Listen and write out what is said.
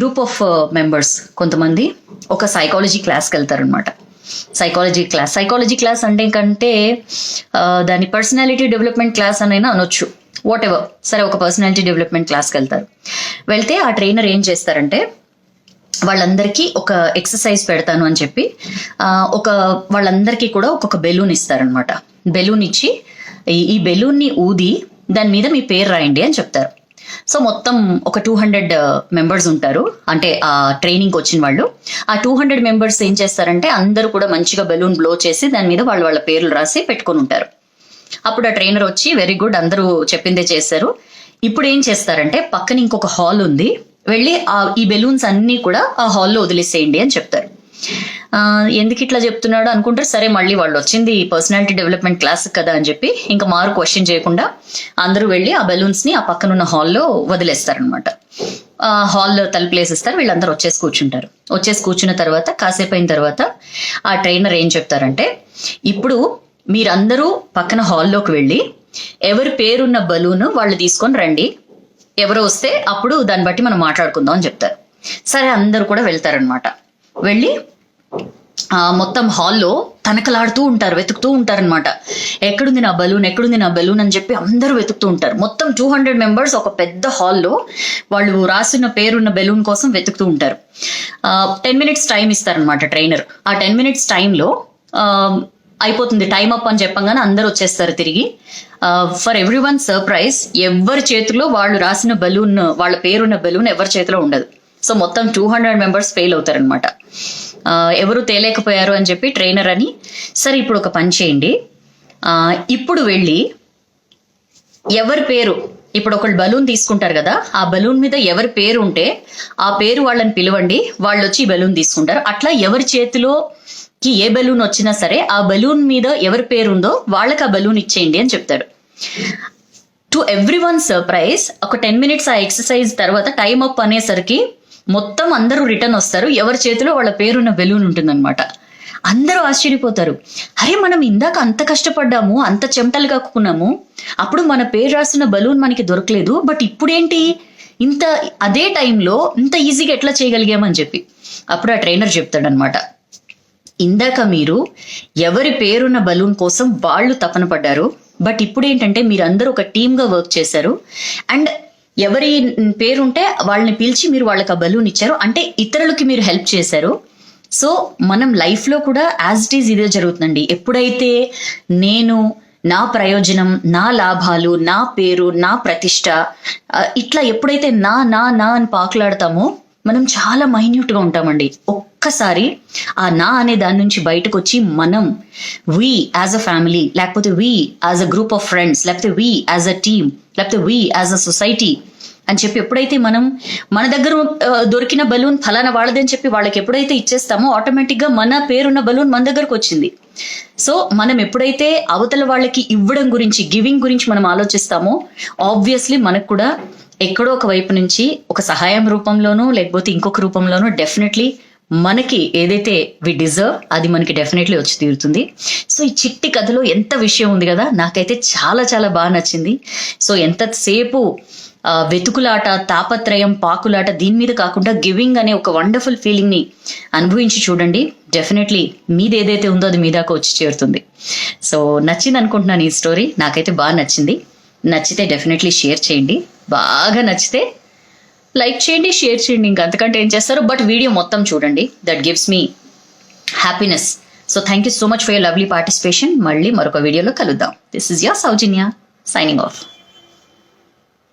Group of members కొంతమంది ఒక psychology క్లాస్కి వెళ్తారనమాట. సైకాలజీ క్లాస్ అంటే కంటే దాని పర్సనాలిటీ డెవలప్మెంట్ క్లాస్ అనైనా అనొచ్చు, వాట్ ఎవర్. సరే, ఒక పర్సనాలిటీ డెవలప్మెంట్ క్లాస్కి వెళ్తే ఆ ట్రైనర్ ఏం చేస్తారంటే వాళ్ళందరికీ ఒక ఎక్సర్సైజ్ పెడతాను అని చెప్పి వాళ్ళందరికీ కూడా ఒక్కొక్క బెలూన్ ఇస్తారనమాట. బెలూన్ ఇచ్చి ఈ బెలూన్ని ఊది దాని మీద మీ పేరు రాయండి అని చెప్తారు. సో మొత్తం ఒక 200 మెంబర్స్ ఉంటారు, అంటే ఆ ట్రైనింగ్కి వచ్చిన వాళ్ళు. ఆ 200 మెంబర్స్ ఏం చేస్తారంటే అందరూ కూడా మంచిగా బెలూన్ బ్లో చేసి దాని మీద వాళ్ళ పేర్లు రాసి పెట్టుకొని ఉంటారు. అప్పుడు ఆ ట్రైనర్ వచ్చి వెరీ గుడ్, అందరూ చెప్పిందే చేశారు. ఇప్పుడు ఏం చేస్తారంటే పక్కన ఇంకొక హాల్ ఉంది, వెళ్ళి ఈ బెలూన్స్ అన్ని కూడా ఆ హాల్లో వదిలేసేయండి అని చెప్తారు. ఎందుకు ఇట్లా చెప్తున్నాడు అనుకుంటారు. సరే, మళ్ళీ వాళ్ళు వచ్చింది పర్సనాలిటీ డెవలప్మెంట్ క్లాస్ కదా అని చెప్పి ఇంకా మారు క్వశ్చన్ చేయకుండా అందరూ వెళ్ళి ఆ బెలూన్స్ ని ఆ పక్కనున్న హాల్లో వదిలేస్తారనమాట. హాల్లో తలుపులేసిస్తారు, వీళ్ళందరూ వచ్చేసి కూర్చున్న తర్వాత కాసేపు అయిన తర్వాత ఆ ట్రైనర్ ఏం చెప్తారంటే ఇప్పుడు మీరందరూ పక్కన హాల్లోకి వెళ్ళి ఎవరి పేరున్న బలూన్ వాళ్ళు తీసుకొని రండి, ఎవరు వస్తే అప్పుడు దాన్ని బట్టి మనం మాట్లాడుకుందాం అని చెప్తారు. సరే, అందరూ కూడా వెళ్తారనమాట. వెళ్ళి మొత్తం హాల్లో తనకలాడుతూ ఉంటారు, వెతుకుతూ ఉంటారనమాట. ఎక్కడుంది నా బలూన్ అని చెప్పి అందరూ వెతుకుతూ ఉంటారు. మొత్తం 200 మెంబర్స్ ఒక పెద్ద హాల్లో వాళ్ళు రాసిన పేరున్న బెలూన్ కోసం వెతుకుతూ ఉంటారు. 10 minutes టైం ఇస్తారనమాట ట్రైనర్. ఆ 10 minutes టైంలో అయిపోతుంది, టైం అప్ అని చెప్పగానే అందరూ వచ్చేస్తారు తిరిగి. ఫర్ ఎవ్రీ వన్ సర్ప్రైజ్, ఎవరి చేతిలో వాళ్ళు రాసిన బలూన్, వాళ్ళ పేరున్న బలూన్ ఎవరి చేతిలో ఉండదు. సో మొత్తం 200 మెంబర్స్ ఫెయిల్ అవుతారనమాట. ఎవరు తేలేకపోయారు అని చెప్పి ట్రైనర్ అని, సరే ఇప్పుడు ఒక పని చేయండి, ఇప్పుడు వెళ్ళి ఎవరి పేరు, ఇప్పుడు ఒకళ్ళు బలూన్ తీసుకుంటారు కదా, ఆ బలూన్ మీద ఎవరి పేరు ఉంటే ఆ పేరు వాళ్ళని పిలవండి, వాళ్ళు వచ్చి ఈ బలూన్ తీసుకుంటారు. అట్లా ఎవరి చేతిలోకి ఏ బలూన్ వచ్చినా సరే ఆ బలూన్ మీద ఎవరి పేరు ఉందో వాళ్ళకి ఆ బలూన్ ఇచ్చేయండి అని చెప్తాడు. టు ఎవ్రీ వన్ సర్ప్రైజ్, ఒక 10 minutes ఆ ఎక్సర్సైజ్ తర్వాత టైం అప్ అనేసరికి మొత్తం అందరూ రిటర్న్ వస్తారు, ఎవరి చేతిలో వాళ్ళ పేరున్న బెలూన్ ఉంటుందన్నమాట. అందరూ ఆశ్చర్యపోతారు, అరే మనం ఇందాక అంత కష్టపడ్డాము, అంత చెమటలు కక్కున్నాము, అప్పుడు మన పేరు రాసిన బలూన్ మనకి దొరకలేదు, బట్ ఇప్పుడేంటి ఇంత అదే టైంలో ఇంత ఈజీగా ఎట్లా చేయగలిగామని చెప్పి. అప్పుడు ఆ ట్రైనర్ చెప్తాడనమాట, ఇందాక మీరు ఎవరి పేరున్న బలూన్ కోసం వాళ్ళు తపన పడ్డారు, బట్ ఇప్పుడు ఏంటంటే మీరందరూ ఒక టీమ్గా వర్క్ చేశారు, అండ్ ఎవరి పేరుంటే వాళ్ళని పిలిచి మీరు వాళ్ళకి ఆ బలూన్ ఇచ్చారు, అంటే ఇతరులకి మీరు హెల్ప్ చేశారు. సో మనం లైఫ్లో కూడా యాజ్ ఇట్ ఈజ్ ఇదే జరుగుతుందండి. ఎప్పుడైతే నేను, నా ప్రయోజనం, నా లాభాలు, నా పేరు, నా ప్రతిష్ట, ఇట్లా ఎప్పుడైతే నా నా నా అని పాకులాడతామో మనం చాలా మైన్యూట్గా ఉంటామండి. ఒక్కసారి ఆ నా అనే దాని నుంచి బయటకు వచ్చి మనం వీ యాజ్ అ ఫ్యామిలీ, లేకపోతే we as a group of friends, లేకపోతే వీ యాజ్ అ టీమ్, లేకపోతే వీ యాజ్ అ సొసైటీ అని చెప్పి ఎప్పుడైతే మనం మన దగ్గర దొరికిన బలూన్ ఫలానా వాళ్ళదని చెప్పి వాళ్ళకి ఎప్పుడైతే ఇచ్చేస్తామో ఆటోమేటిక్గా మన పేరున్న బలూన్ మన దగ్గరకు వచ్చింది. సో మనం ఎప్పుడైతే అవతల వాళ్ళకి ఇవ్వడం గురించి, గివింగ్ గురించి మనం ఆలోచిస్తామో ఆబ్వియస్లీ మనకు కూడా ఎక్కడో ఒక వైపు నుంచి ఒక సహాయం రూపంలోనో లేకపోతే ఇంకొక రూపంలోనో డెఫినెట్లీ మనకి ఏదైతే వి డిజర్వ్ అది మనకి డెఫినెట్లీ వచ్చి తీరుతుంది. సో ఈ చిట్టి కథలో ఎంత విషయం ఉంది కదా, నాకైతే చాలా చాలా బాగా నచ్చింది. సో ఎంతసేపు వెతుకులాట, తాపత్రయం, పాకులాట దీని మీద కాకుండా గివింగ్ అనే ఒక వండర్ఫుల్ ఫీలింగ్ ని అనుభవించి చూడండి, డెఫినెట్లీ మీది ఏదైతే ఉందో అది మీ దాకా వచ్చి చేరుతుంది. సో నచ్చింది అనుకుంటున్నాను ఈ స్టోరీ, నాకైతే బాగా నచ్చింది. నచ్చితే డెఫినెట్లీ షేర్ చేయండి, బాగా నచ్చితే లైక్ చేయండి, షేర్ చేయండి, ఇంకా అంతకంటే ఏం చేస్తారు. బట్ వీడియో మొత్తం చూడండి, that gives me happiness. So thank you so much for your lovely participation. మళ్ళీ మరొక వీడియోలో కలుద్దాం. This is your Soujanya signing off.